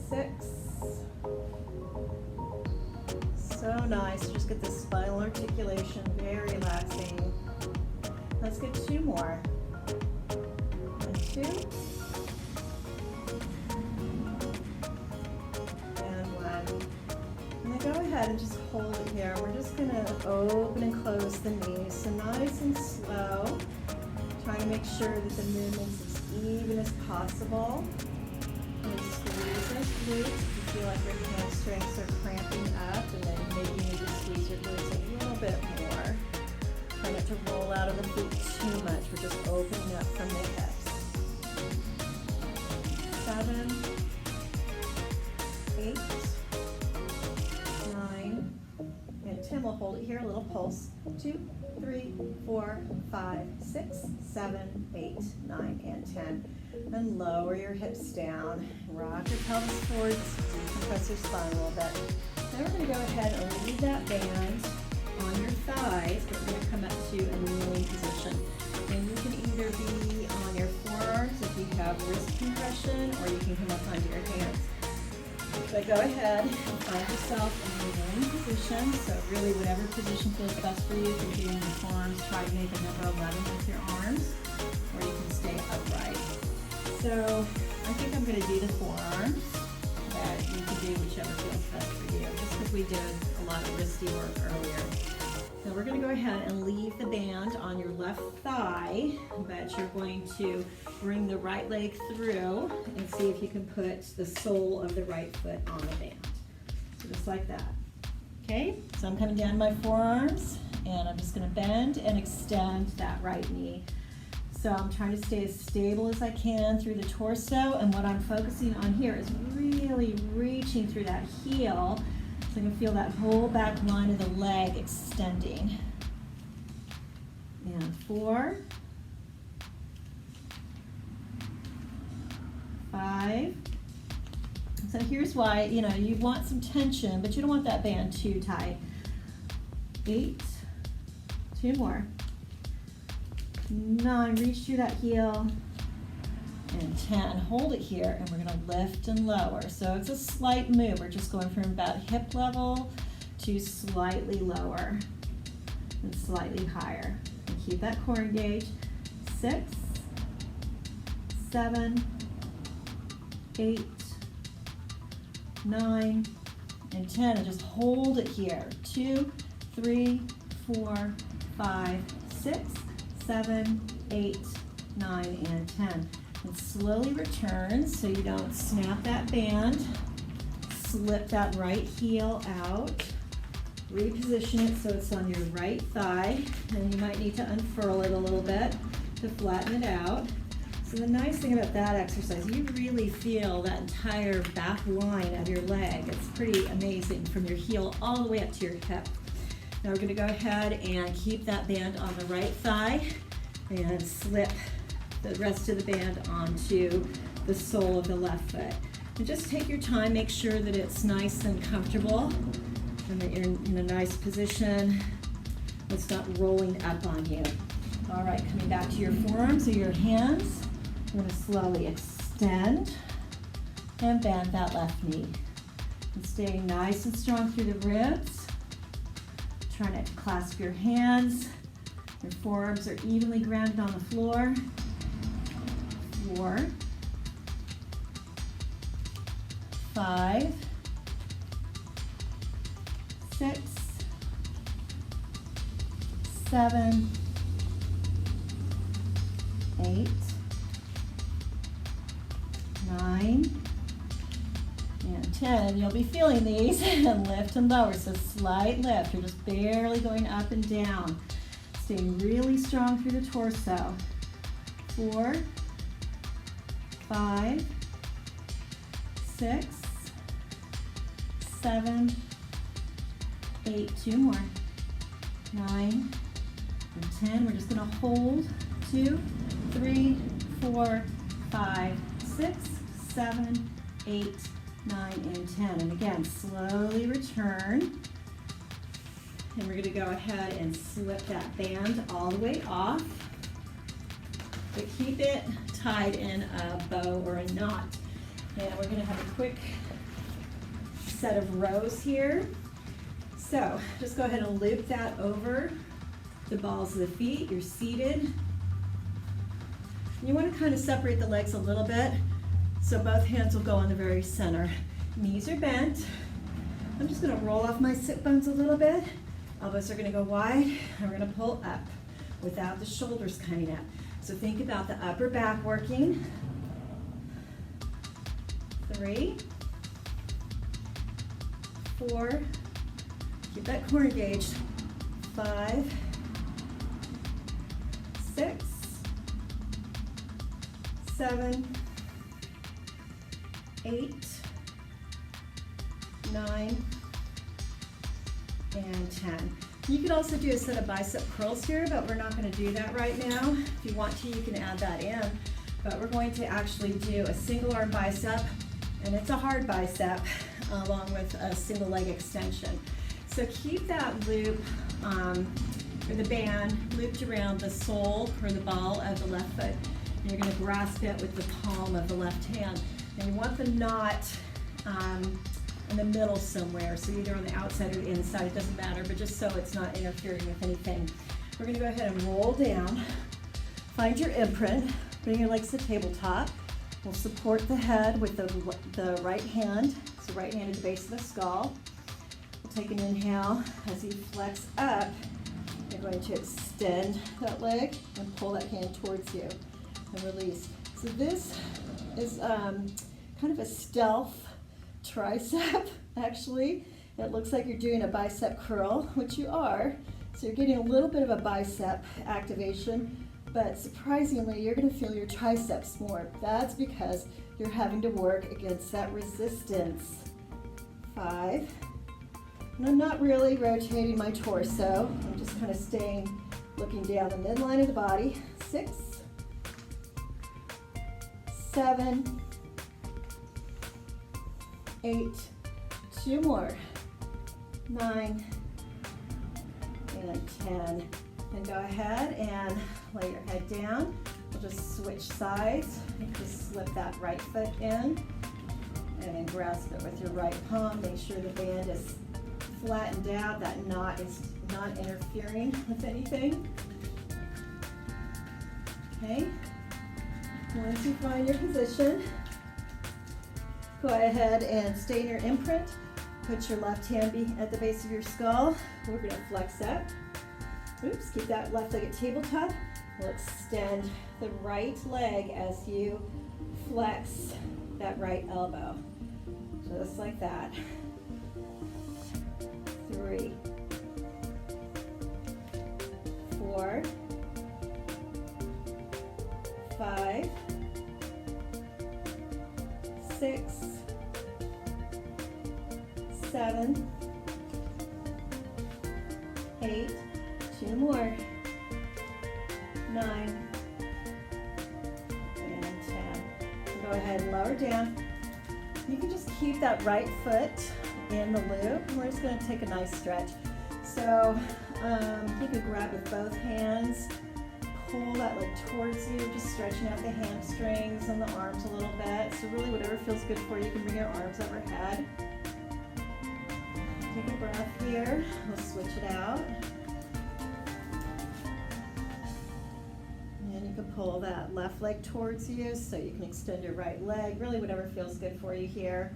6. So nice. Just get the spinal articulation very relaxing. Let's get 2 more. 1, 2. And 1. ahead and just hold it here. We're just gonna open and close the knees, so nice and slow. Try to make sure that the movement's as even as possible. And squeeze those glutes. If you feel like your hamstrings are cramping up, and then maybe you need to squeeze your glutes a little bit more. Try not to roll out of the feet too much. We're just opening up from the hips. 7, 8, 9, and 10. We'll hold it here, a little pulse. 2, 3, 4, 5, 6, 7, 8, 9, and 10. And lower your hips down. Rock your pelvis forwards, decompress your spine a little bit. Then we're going to go ahead and leave that band on your thighs, but we're going to come up to a kneeling position. And you can either be on your forearms if you have wrist compression, or you can come up onto your hands. But go ahead and find yourself in a kneeling position. So really whatever position feels best for you. If you're doing your forearms, try to make a number 11 with your arms, or you can stay upright. So I think I'm going to do the forearms, but you can do whichever feels best for you, just because we did a lot of wristy work earlier. Now we're going to go ahead and leave the band on your left thigh, but you're going to bring the right leg through and see if you can put the sole of the right foot on the band. So just like that. Okay, so I'm coming down my forearms, and I'm just going to bend and extend that right knee. So I'm trying to stay as stable as I can through the torso, and what I'm focusing on here is really reaching through that heel, so you can feel that whole back line of the leg extending. And 4, 5. So here's why, you want some tension, but you don't want that band too tight. 8, 2 more. 9, reach through that heel, and 10, hold it here, and we're going to lift and lower. So it's a slight move. We're just going from about hip level to slightly lower and slightly higher. And keep that core engaged. 6, 7, 8, 9, and 10, and just hold it here. 2, 3, 4, 5, 6, 7, 8, 9, and 10. And slowly return so you don't snap that band. Slip that right heel out. Reposition it so it's on your right thigh. And you might need to unfurl it a little bit to flatten it out. So the nice thing about that exercise, you really feel that entire back line of your leg. It's pretty amazing from your heel all the way up to your hip. Now we're going to go ahead and keep that band on the right thigh and slip the rest of the band onto the sole of the left foot. And just take your time, make sure that it's nice and comfortable and that you're in a nice position. It's not rolling up on you. All right, coming back to your forearms or your hands. I'm going to slowly extend and bend that left knee. And staying nice and strong through the ribs. Try not to clasp your hands. Your forearms are evenly grounded on the floor. 4, 5, 6, 7, 8, 9, and 10. You'll be feeling these and lift and lower. So slight lift. You're just barely going up and down. Staying really strong through the torso. 4, 5, 6, 7, 8, 2 more, 9, and 10. We're just going to hold 2, 3, 4, 5, 6, 7, 8, 9, and 10. And again, slowly return. And we're going to go ahead and slip that band all the way off. But keep it tied in a bow or a knot. And we're going to have a quick set of rows here. So just go ahead and loop that over the balls of the feet. You're seated. You want to kind of separate the legs a little bit so both hands will go on the very center. Knees are bent. I'm just gonna roll off my sit bones a little bit. Elbows are gonna go wide, and we're gonna pull up without the shoulders coming up. So think about the upper back working. 3, 4, keep that core engaged. 5, 6, 7, 8, 9, and 10. You could also do a set of bicep curls here, but we're not going to do that right now. If you want to, you can add that in. But we're going to actually do a single arm bicep, and it's a hard bicep, along with a single leg extension. So keep that loop, or the band, looped around the sole or the ball of the left foot. And you're going to grasp it with the palm of the left hand. And you want the knot in the middle somewhere, so either on the outside or the inside, it doesn't matter, but just so it's not interfering with anything. We're going to go ahead and roll down. Find your imprint. Bring your legs to the tabletop. We'll support the head with the right hand. So right hand at the base of the skull. We'll take an inhale. As you flex up, you're going to extend that leg and pull that hand towards you and release. So this is kind of a stealth tricep, actually. It looks like you're doing a bicep curl, which you are. So you're getting a little bit of a bicep activation, but surprisingly, you're going to feel your triceps more. That's because you're having to work against that resistance. 5. And I'm not really rotating my torso. I'm just kind of staying, looking down the midline of the body. 6, 7, 8, 2 more, 9, and 10. And go ahead and lay your head down. We'll just switch sides. You just slip that right foot in and then grasp it with your right palm. Make sure the band is flattened out, that knot is not interfering with anything. Okay, once you find your position, go ahead and stay in your imprint. Put your left hand at the base of your skull. We're going to flex up. Oops, keep that left leg at tabletop. We'll extend the right leg as you flex that right elbow. Just like that. 3, 4, 5, 6, 7, 8, 2 more, 9, and 10. Go ahead and lower down. You can just keep that right foot in the loop. We're just going to take a nice stretch. So you can grab with both hands, pull that leg towards you, just stretching out the hamstrings and the arms a little bit. So really whatever feels good for you, you can bring your arms overhead. Take a breath here. We'll switch it out. And you can pull that left leg towards you so you can extend your right leg. Really whatever feels good for you here.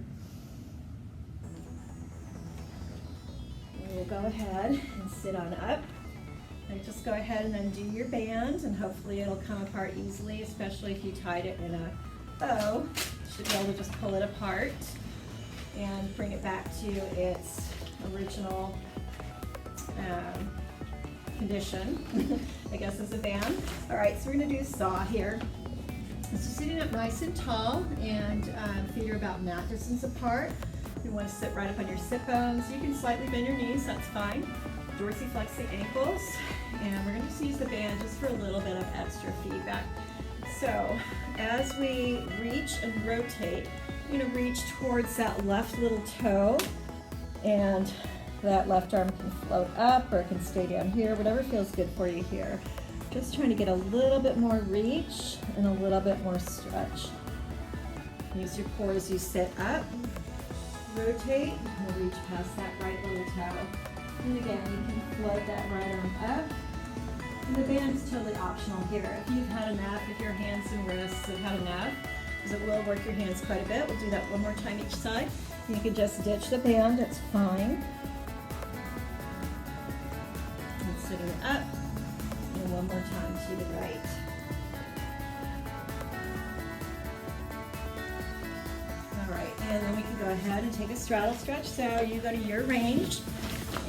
We'll go ahead and sit on up. And just go ahead and undo your band, and hopefully it'll come apart easily, especially if you tied it in a bow. You should be able to just pull it apart and bring it back to its original condition, I guess, as a band. All right, so we're gonna do saw here. So sitting up nice and tall, and feet are about mat distance apart. You want to sit right up on your sit bones. You can slightly bend your knees, that's fine. Dorsiflex the ankles, and we're going to just use the band just for a little bit of extra feedback. So as we reach and rotate, you're going to reach towards that left little toe, and that left arm can float up or it can stay down here, whatever feels good for you here. Just trying to get a little bit more reach and a little bit more stretch. Use your core as you sit up. Rotate, and we'll reach past that right little toe. And again, you can float that right arm up. And the band is totally optional here. If you've had enough, if your hands and wrists have had enough, because it will work your hands quite a bit. We'll do that one more time each side. You can just ditch the band, it's fine. And sitting up, and one more time to the right. All right, and then we can go ahead and take a straddle stretch. So you go to your range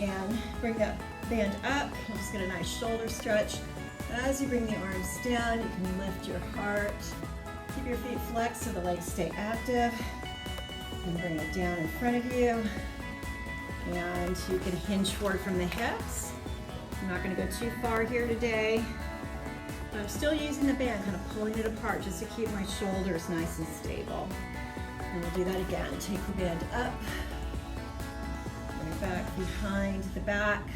and bring that band up. We'll just get a nice shoulder stretch. As you bring the arms down, you can lift your heart. Keep your feet flexed so the legs stay active. And bring it down in front of you. And you can hinge forward from the hips. I'm not going to go too far here today. I'm still using the band, kind of pulling it apart just to keep my shoulders nice and stable. And we'll do that again. Take the band up. Bring it back behind the back.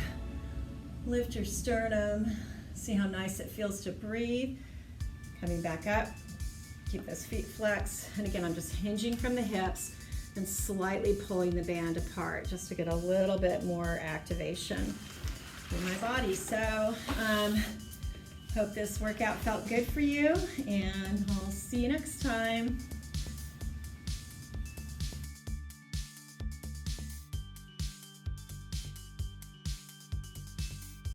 Lift your sternum. See how nice it feels to breathe. Coming back up. Keep those feet flexed. And again, I'm just hinging from the hips and slightly pulling the band apart just to get a little bit more activation in my body. So hope this workout felt good for you, and I'll see you next time.